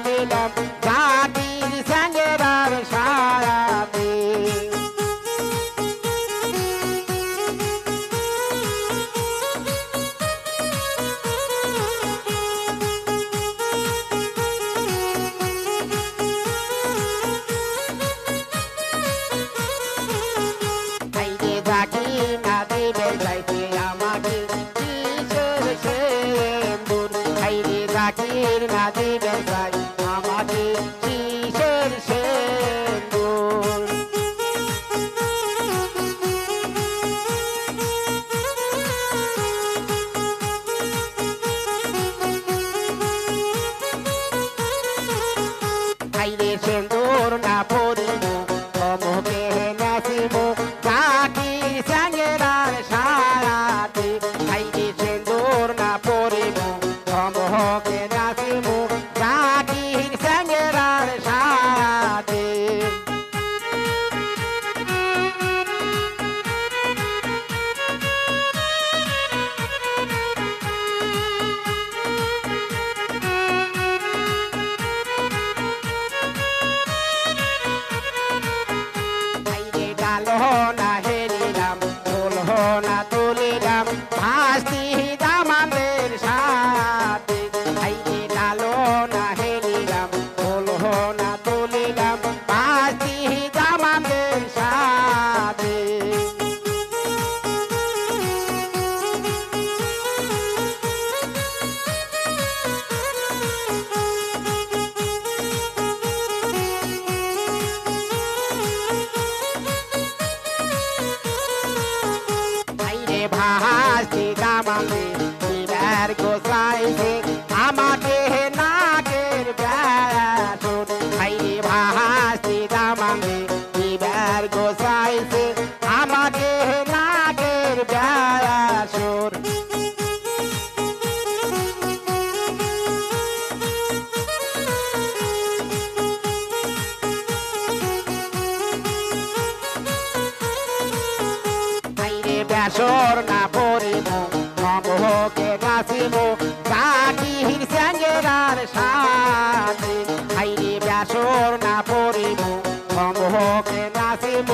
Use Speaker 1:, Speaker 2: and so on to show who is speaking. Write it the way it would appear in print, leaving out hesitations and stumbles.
Speaker 1: তুলিলাম জাতির স্যাঙ্গেরার সায়াতে জাকির না দিবেন ভাই আমাকে কিসের সেন্দুর আইরে সেন্দুর না পড়িব তমকে নাচিব জাকির স্যাঙ্গেরার সায়াতে আইরে সেন্দুর না পড়িব তমকে নাচিব জাকির স্যাঙ্গেরার সায়াতে না হেরিলাম তুলহ না তুলিলাম ভাস্তি দামানের সাথে আইরে ডালো না হেরিলাম তুলহ না তুলিলাম ভাস্তি দামানের সাথে ভাসি দামানে দিবার গোসাইছে আমাকে নাগের ব্যাসুর হাইরে ভাসি দামানে দিবার গোসাইছে আমাকে নাগের ব্যাসুর ব্যাসর না পড়িব তমকে নাচিব জাকির স্যাঙ্গেরার সাথে হাইরে ব্যাসর না পড়িব তমকে নাচিব